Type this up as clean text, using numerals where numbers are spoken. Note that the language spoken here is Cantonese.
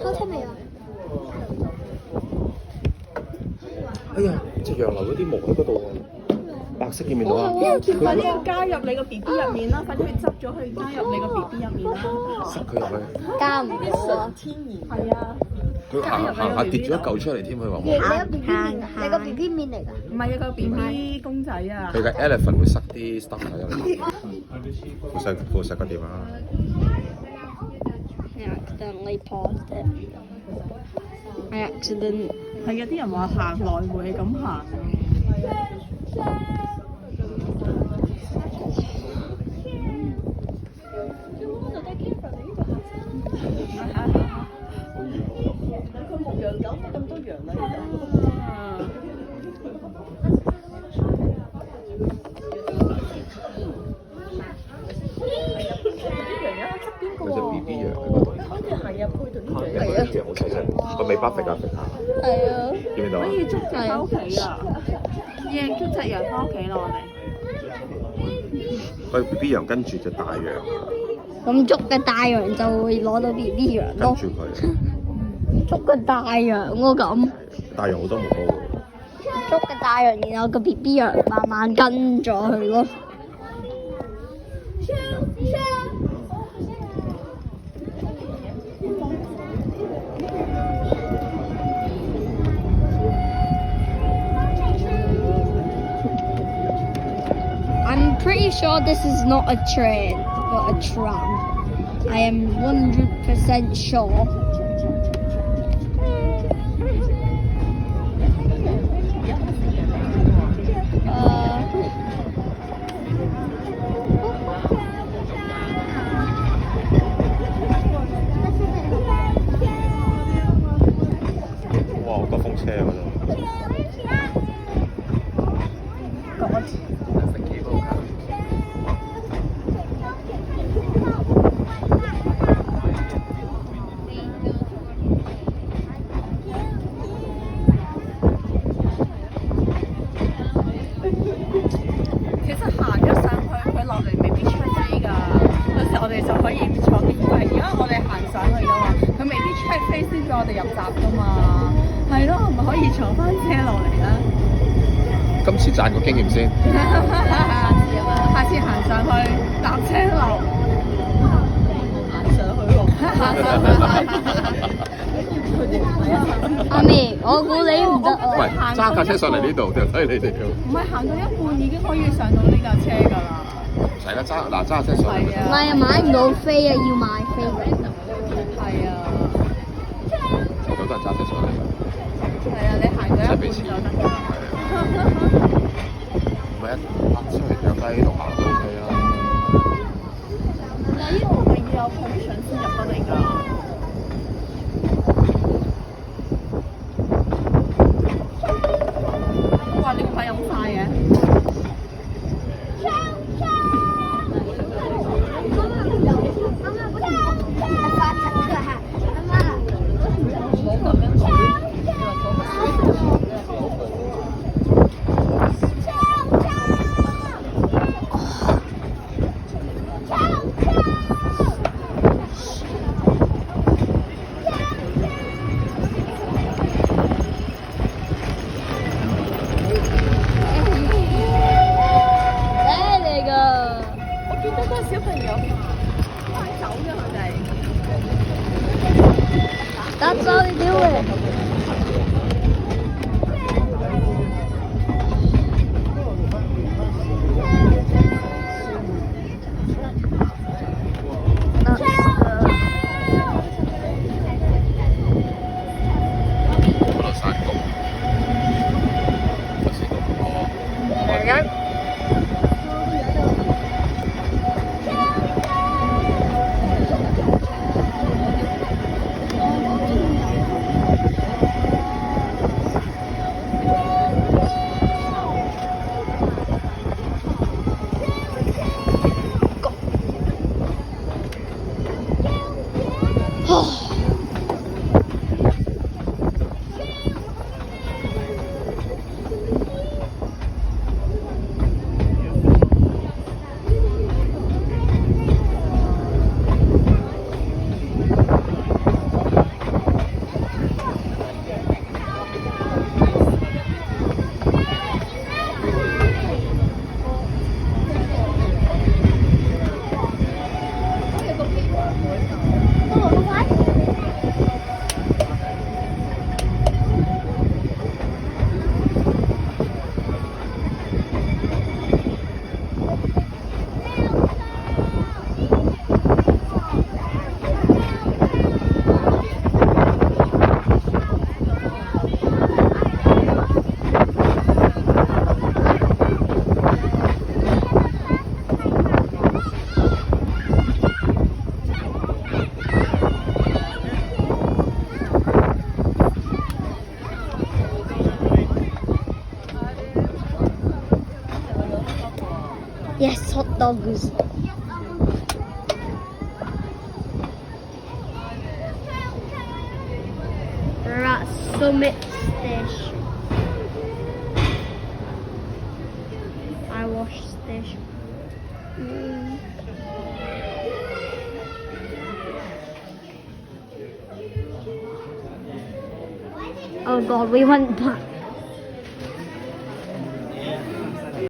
開車未啊？哎呀，隻羊流咗啲毛喺嗰度喎，白色見唔見到啊？快啲加入你個 B B 入面啦！快啲去執咗去加入你個 B B 入面啦！塞佢入去。加唔到啊！天然係啊！佢行下跌咗一嚿出嚟添，佢話你個 B B 面，你個 B B 面嚟㗎？唔係啊，個 B B 公仔啊！佢嘅 elephant 會塞啲 stuff 喺入面。副食個電話。I accidentally paused it. I accident. 係啊！啲人話行來回係咁行。佢牧羊狗冇咁多羊啦，有隻 B B 羊喺嗰度。好似係啊，配到啲羊。係啊，好細隻，個尾巴揈下揈下。係啊。見唔見到啊？可以捉隻翻屋企啊！捉隻羊翻屋企咯，我哋。佢 B B 羊跟住隻大羊，咁捉嘅大羊就會攞到 B B 羊咯。跟住佢。捉嘅大羊咯咁。大羊好多毛毛喎。捉嘅大羊，然後個 B B 羊慢慢跟咗佢咯。I'm pretty sure this is not a train, but a tram. I am 100% sure. Uh, 哇！好多風車嗰度。其實行咗上去，佢落嚟未必出飛㗎。到時我哋就可以坐免費。而家我哋行上去嘅話，佢未必出飛先俾我哋入閘㗎嘛。係咯，係咪可以坐翻車落嚟咧？今次賺個經驗先。下次行上去搭車流，行上去喎。阿咪，我估你唔得喂，啊！揸架車上嚟呢度，就睇你哋要。唔係行到一半已經可以上到呢架車㗎啦。唔使啦，揸架車上嚟。唔係啊，買唔到飛啊，要買飛嘅。係啊，好多人揸車上嚟。係啊，你行到一半就得㗎啦。唔係一泊車有低度行都 OK 啦。但係呢度係咪要有 permission 先入得嚟㗎？哇！你咁快飲晒嘅？ Yes, hot dogs. We're at Summit Station. I wash station. Oh god, we went back.